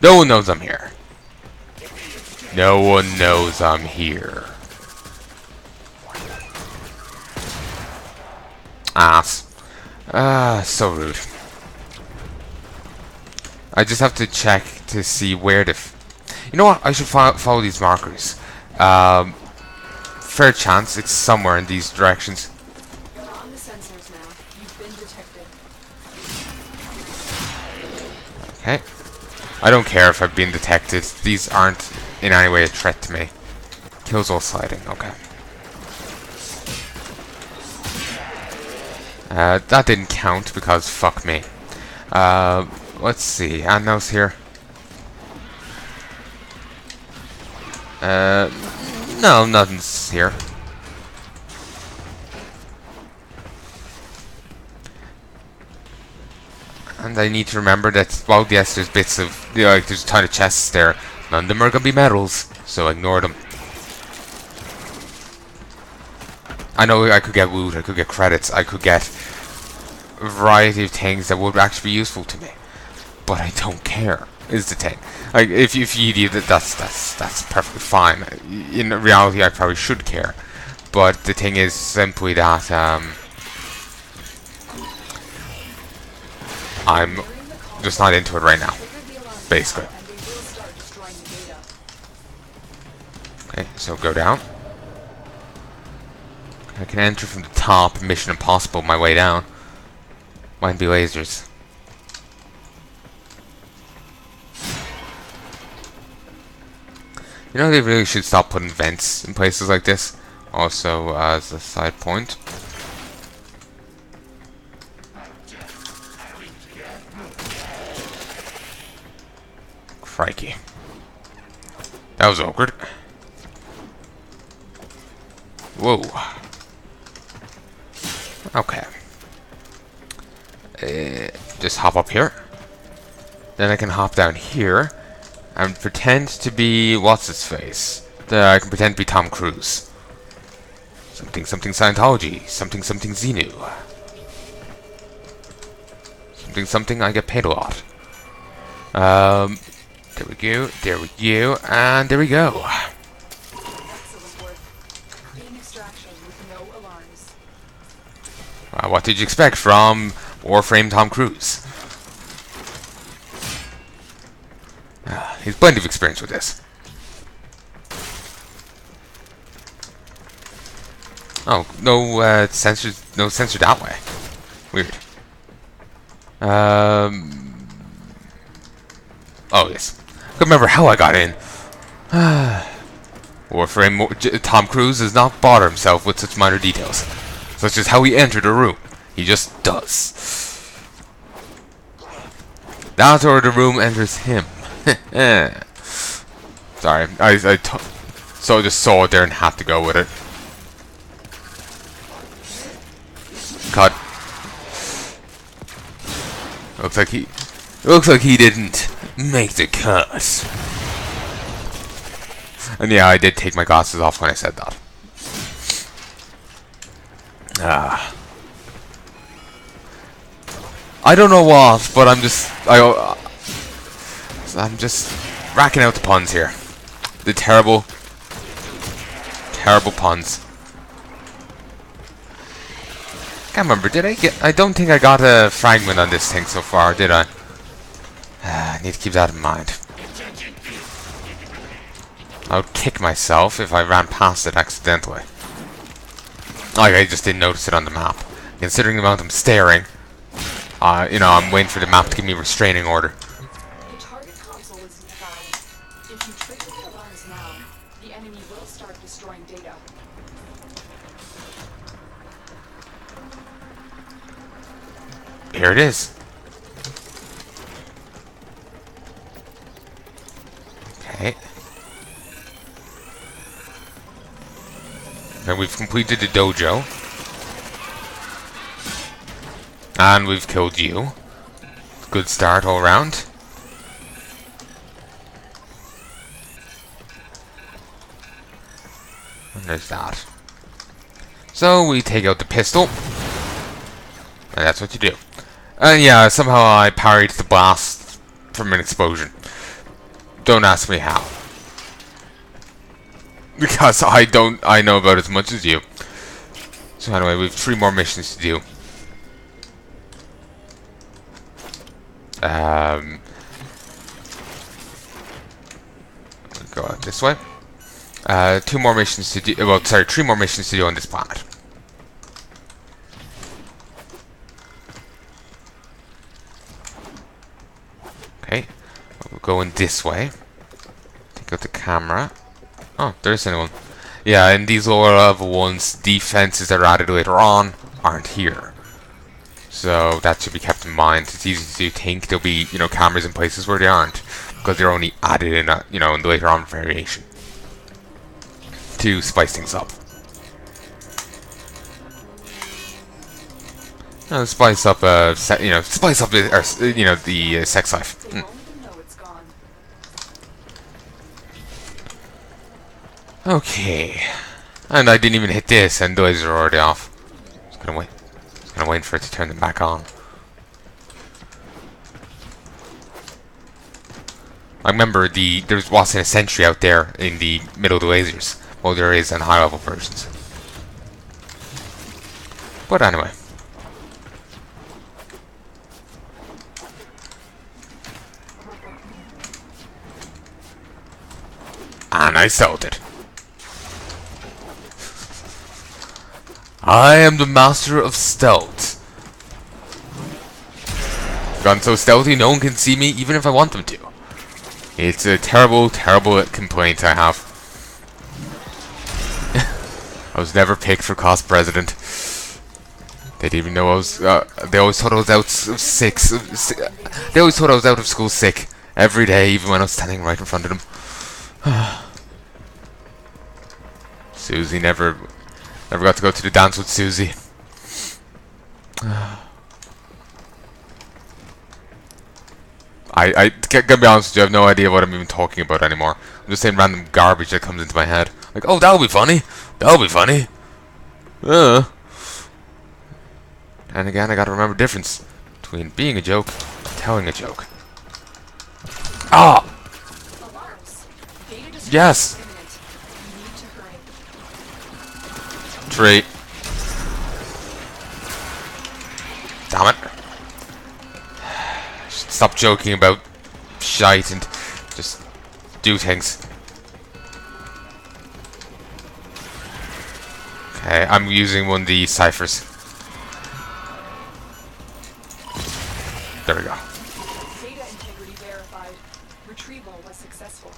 No one knows I'm here. No one knows I'm here. Ass. So rude. I just have to check to see where the... You know what? I should follow these markers. Fair chance it's somewhere in these directions. You're on the sensors now. You've been detected. Okay. I don't care if I've been detected. These aren't in any way a threat to me. Kills all sliding. Okay. That didn't count because fuck me. Let's see. Annos here. No, nothing's here. And I need to remember that while yes, there's bits of, you know, like there's a ton of chests there, none of them are gonna be medals, so ignore them. I know I could get loot, I could get credits, I could get a variety of things that would actually be useful to me, but I don't care. Is the thing. Like if you do that, that's perfectly fine. In reality, I probably should care, but the thing is simply that I'm just not into it right now, basically. Okay, so go down. I can enter from the top. Mission Impossible, my way down. Might be lasers. You know, they really should stop putting vents in places like this. Also, as a side point. Crikey. That was awkward. Whoa. Okay. Just hop up here. Then I can hop down here. And pretend to be what's-his-face. I can pretend to be Tom Cruise. Something Scientology. Something Xenu. Something I get paid a lot. There we go, and there we go. What did you expect from Warframe Tom Cruise? He's plenty of experience with this. Oh, no sensors, no sensor that way. Weird. Oh yes. Couldn't remember how I got in. Warframe Tom Cruise does not bother himself with such minor details, such as how he entered a room. He just does. That or the room enters him. Sorry, I just saw it there and had to go with it. Cut. Looks like he didn't make the cut. And yeah, I did take my glasses off when I said that. I don't know what, but I'm just racking out the puns here. The terrible puns. Can't remember, did I get... I don't think I got a fragment on this thing so far, did I? I need to keep that in mind. I would kick myself if I ran past it accidentally. Like, I just didn't notice it on the map. Considering the amount I'm staring, you know, I'm waiting for the map to give me a restraining order. The target console is found. If you trigger the alarms now, the enemy will start destroying data. Here it is. Okay. And we've completed the dojo. And we've killed you. Good start all round. And there's that. So we take out the pistol. And that's what you do. And yeah, somehow I parried the blast from an explosion. Don't ask me how. Because I know about as much as you. So anyway, we have 3 more missions to do. Go out this way. 2 more missions to do. Well, sorry, 3 more missions to do on this planet. Okay, we'll go in this way. Take out the camera. Oh, there isn't anyone. Yeah, in these lower level ones, defenses that are added later on aren't here. So that should be kept in mind. It's easy to think there'll be, you know, cameras in places where they aren't, because they're only added in, you know, in the later on variation to spice things up. Spice up, you know, spice up, you know, the sex life. They won't even know it's gone. Okay, and I didn't even hit this, and the lasers are already off. Just gonna wait. Just gonna wait for it to turn them back on. I remember there wasn't a sentry out there in the middle of the lasers. Well, there is in high level versions. But anyway. And I sold it. I am the master of stealth. I've gotten so stealthy no one can see me even if I want them to. It's a terrible, terrible complaint I have. I was never picked for class president. They didn't even know I was. They always thought I was out of sick. They always thought I was out of school sick every day, even when I was standing right in front of them. Susie never got to go to the dance with Susie. I gotta be honest with you, I have no idea what I'm even talking about anymore. I'm just saying random garbage that comes into my head. Like, oh, that'll be funny. That'll be funny. And again, I gotta remember the difference between being a joke and telling a joke. Ah! Alarms. Data destruction Yes! is imminent. You need to hurry. Tree. Damn it. Stop joking about shite and just do things. Okay, I'm using one of the ciphers. There we go. Data integrity verified. Retrieval was successful.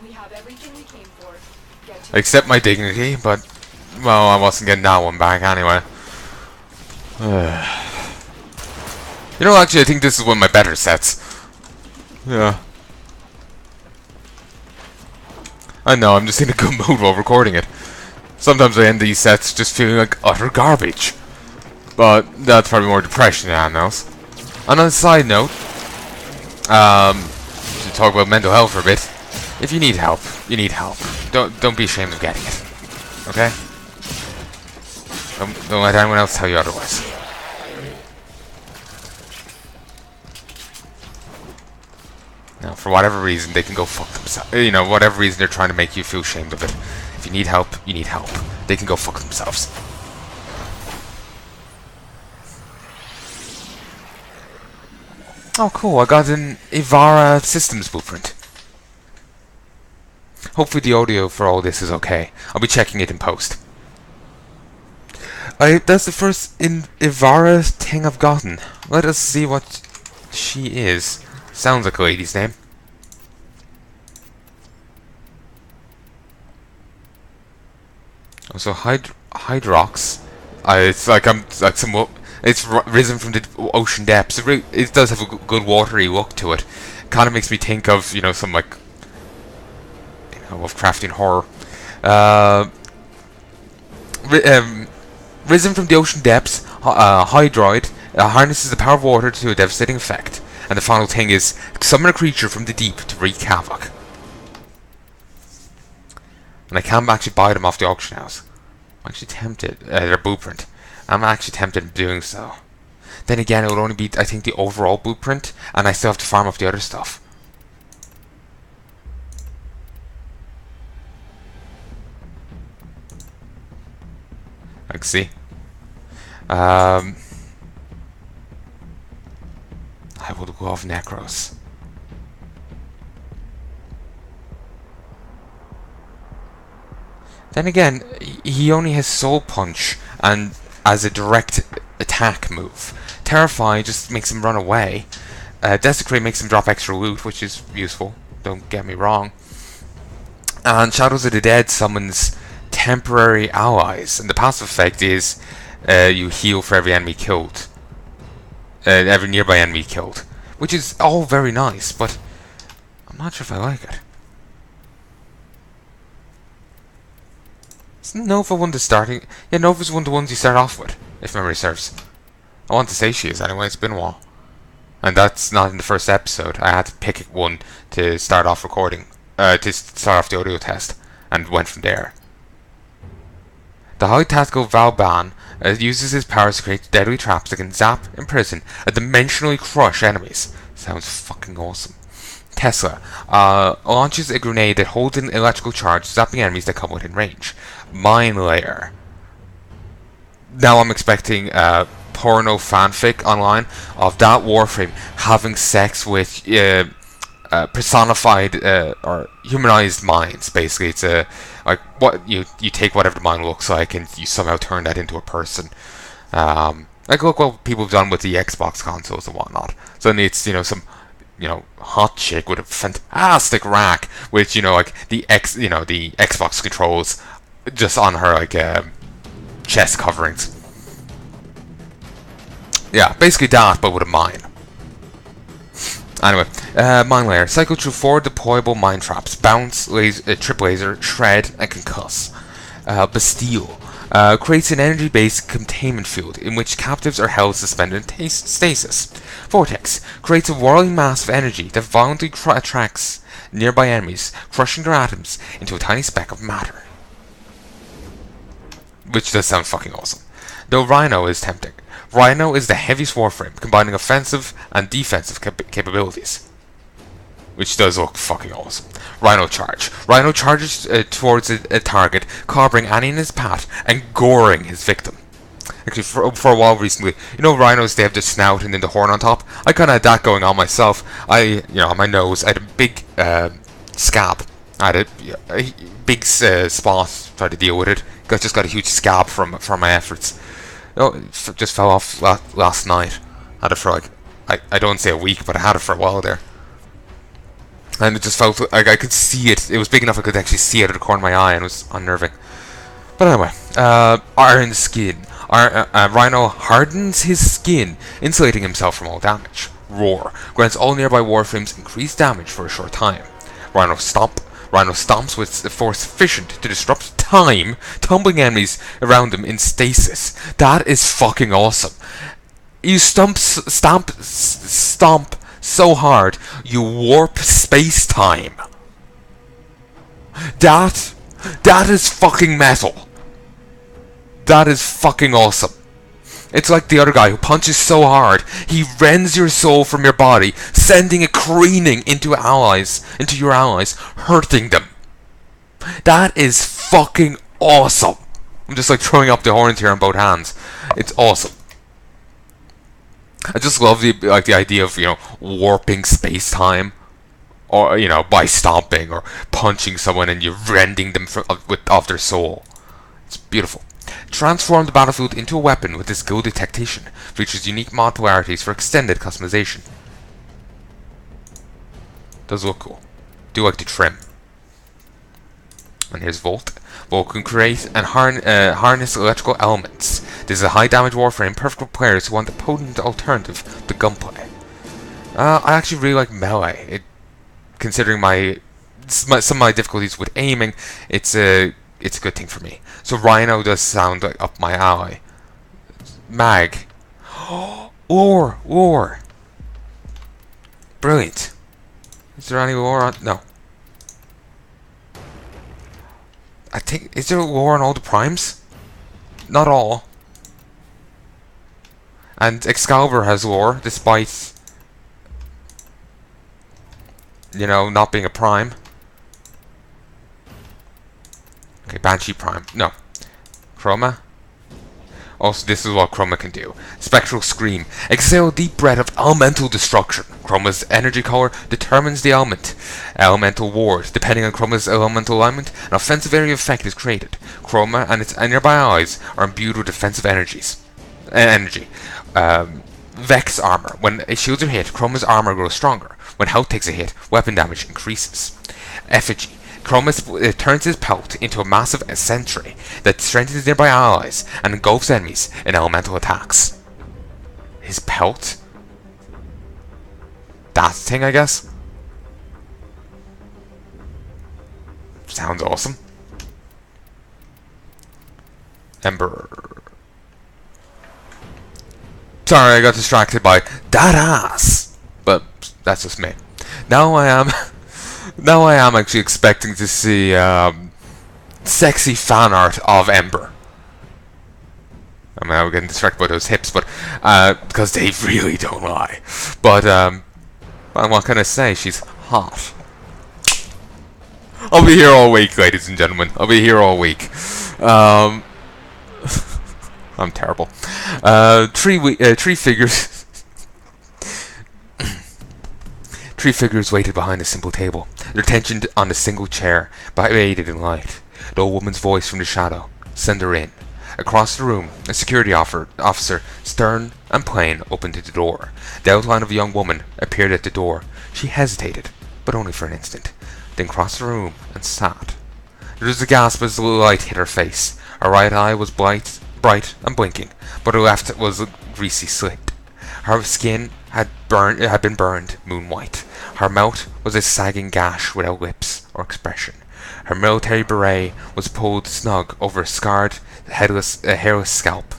We have everything we came for. Get to Except my dignity, but, well, I wasn't getting that one back anyway. You know, actually, I think this is one of my better sets. Yeah. I know, I'm just in a good mood while recording it. Sometimes I end these sets just feeling like utter garbage. But that's probably more depression than anything else. And on a side note, to talk about mental health for a bit, if you need help, you need help. Don't be ashamed of getting it. Okay? Don't let anyone else tell you otherwise. Now, for whatever reason, they can go fuck themselves. You know, whatever reason they're trying to make you feel ashamed of it. If you need help, you need help. They can go fuck themselves. Oh, cool. I got an Ivara systems blueprint. Hopefully the audio for all this is okay. I'll be checking it in post. That's the first Ivara thing I've gotten. Let us see what she is. Sounds like a lady's name. Also, Hydrox. It's like it's risen from the ocean depths. It does have a good watery look to it. Kind of makes me think of, you know, some like, you know, Lovecraftian horror. Risen from the ocean depths, Hydroid harnesses the power of water to a devastating effect. And the final thing is, summon a creature from the deep to wreak havoc. And I can't actually buy them off the auction house. I'm actually tempted. Their blueprint. I'm actually tempted in doing so. Then again, it would only be, I think, the overall blueprint, and I still have to farm up the other stuff. Like, see? I will go off Necros. Then again, he only has Soul Punch and as a direct attack move. Terrify just makes him run away. Desecrate makes him drop extra loot, which is useful, don't get me wrong. And Shadows of the Dead summons temporary allies, and the passive effect is you heal for every enemy killed. Every nearby enemy killed. Which is all very nice, but I'm not sure if I like it. Isn't Nova one the starting? Yeah, Nova's one of the ones you start off with, if memory serves. I want to say she is anyway, it's been a while. And that's not in the first episode. I had to pick one to start off recording. To start off the audio test. And went from there. The highly tactical Valban uses his powers to create deadly traps that can zap, imprison, and dimensionally crush enemies. Sounds fucking awesome. Tesla launches a grenade that holds an electrical charge, zapping enemies that come within range. Mine Layer. Now I'm expecting porno fanfic online of that Warframe having sex with personified or humanized mines. Basically, it's a like what you take whatever the mine looks like and you somehow turn that into a person. Like look what people have done with the Xbox consoles and whatnot. Suddenly it's some hot chick with a fantastic rack with like the Xbox controls just on her like chest coverings. Yeah, basically that, but with a mine. Anyway, Mine Layer. Cycle through 4 deployable mine traps. Bounce, trip laser, shred, and concuss. Bastille. Creates an energy-based containment field in which captives are held suspended in stasis. Vortex. Creates a whirling mass of energy that violently attracts nearby enemies, crushing their atoms into a tiny speck of matter. Which does sound fucking awesome. Though Rhino is tempting. Rhino is the heaviest Warframe, combining offensive and defensive capabilities. Which does look fucking awesome. Rhino Charge. Rhino charges towards a target, clobbering any in his path and goring his victim. Actually, for a while recently, rhinos, they have the snout and then the horn on top. I kind of had that going on myself. On my nose, I had a big scab. I had a big spot, tried to deal with it. Just got a huge scab from my efforts. It just fell off last night. I had it for I don't say a week, but I had it for a while there. And it just felt like I could see it. It was big enough I could actually see it at the corner of my eye, and it was unnerving. But anyway, Iron Skin. Rhino hardens his skin, insulating himself from all damage. Roar. Grants all nearby Warframes increased damage for a short time. Rhino Stomp. Rhino stomps with a force sufficient to disrupt time, tumbling enemies around him in stasis. That is fucking awesome. You stomp so hard, you warp space-time. That is fucking metal. That is fucking awesome. It's like the other guy who punches so hard, he rends your soul from your body, sending it careening into your allies, hurting them. That is fucking awesome. I'm just like throwing up the horns here on both hands. It's awesome. I just love the idea of warping space-time, or by stomping or punching someone and you're rending them off their soul. It's beautiful. Transform the battlefield into a weapon with this skill detectation. Features unique mod polarities for extended customization. Does look cool. Do like the trim. And here's Volt. Volt can create and harness electrical elements. This is a high damage Warframe, perfect for players who want a potent alternative to gunplay. I actually really like melee. Considering some of my difficulties with aiming, it's a good thing for me. So Rhino does sound like up my alley. Mag. Lore. Brilliant. Is there any lore on? No. I think, is there lore on all the primes? Not all. And Excalibur has lore, despite not being a prime. Okay, Banshee Prime. No. Chroma. Also, this is what Chroma can do. Spectral Scream. Exhale a deep breath of elemental destruction. Chroma's energy color determines the element. Elemental Ward. Depending on Chroma's elemental alignment, an offensive area effect is created. Chroma and its nearby allies are imbued with defensive energy. Vex Armor. When shields are hit, Chroma's armor grows stronger. When health takes a hit, weapon damage increases. Effigy. Chroma turns his pelt into a massive sentry that strengthens nearby allies and engulfs enemies in elemental attacks. His pelt? That thing, I guess? Sounds awesome. Ember. Sorry, I got distracted by that ass! But that's just me. Now I am actually expecting to see sexy fan art of Ember. I mean, I'm getting distracted by those hips, but because they really don't lie. But what can I say? She's hot. I'll be here all week, ladies and gentlemen. I'll be here all week. I'm terrible. Three figures. Three figures waited behind a simple table, their attention on a single chair, bathed in light. The old woman's voice from the shadow sent her in. Across the room, a security officer, stern and plain, opened the door. The outline of a young woman appeared at the door. She hesitated, but only for an instant, then crossed the room and sat. There was a gasp as the light hit her face. Her right eye was bright and blinking, but her left was a greasy slit. Her skin had been burned moon white. Her mouth was a sagging gash without lips or expression. Her military beret was pulled snug over a scarred, hairless scalp.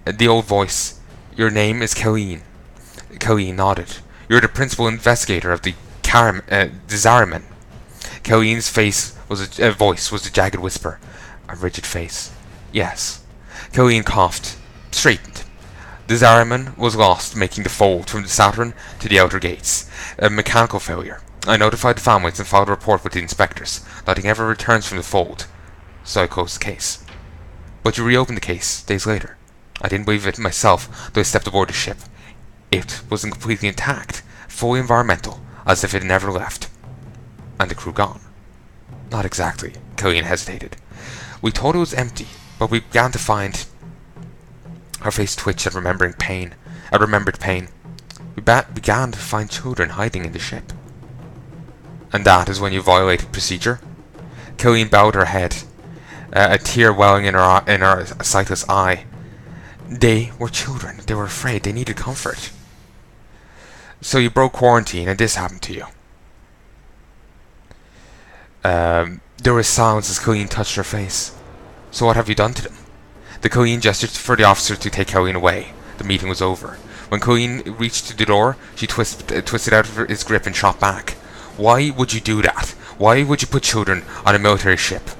The old voice, "Your name is Colleen." Colleen nodded. "You're the principal investigator of the Zariman." Colleen's voice was a jagged whisper, a rigid face. "Yes." Colleen coughed, straightened. The Zariman was lost making the fold from the Saturn to the outer gates. A mechanical failure. I notified the families and filed a report with the inspectors. Nothing ever returns from the fold, so I closed the case. But you reopened the case days later. I didn't believe it myself, though I stepped aboard the ship. It was completely intact, fully environmental, as if it had never left. And the crew gone. Not exactly, Colleen hesitated. We thought it was empty, but we began to find... Her face twitched at remembered pain. We began to find children hiding in the ship. And that is when you violated procedure? Colleen bowed her head, a tear welling in her sightless eye. They were children. They were afraid. They needed comfort. So you broke quarantine and this happened to you. There was silence as Colleen touched her face. So what have you done to them? The Colleen gestured for the officer to take Colleen away. The meeting was over. When Colleen reached the door, she twisted out of his grip and shot back. Why would you do that? Why would you put children on a military ship?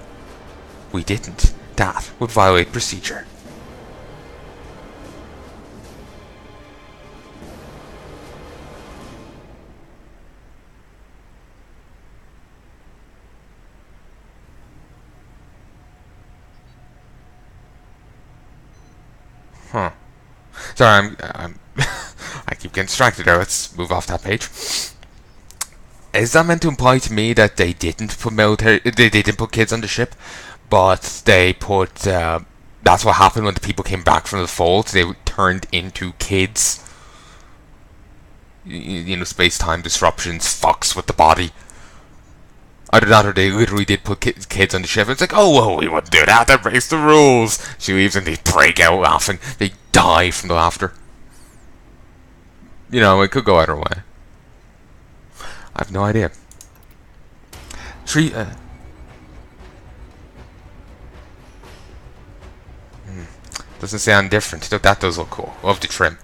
We didn't. That would violate procedure. Huh. Sorry, I'm I keep getting distracted there. Let's move off that page. Is that meant to imply to me that they didn't put kids on the ship, but they put that's what happened when the people came back from the fold? They turned into kids. You know, space-time disruptions fucks with the body. Either that or they literally did put kids on the ship. It's like, oh, well, we wouldn't do that. That breaks the rules. She leaves and they break out laughing. They die from the laughter. You know, it could go either way. I have no idea. Doesn't sound different. That does look cool. Love the trim.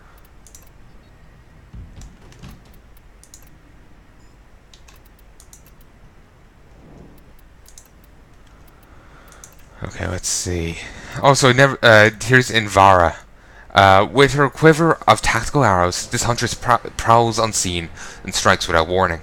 Okay, let's see. Also, here's Invara. With her quiver of tactical arrows, this huntress prowls unseen and strikes without warning.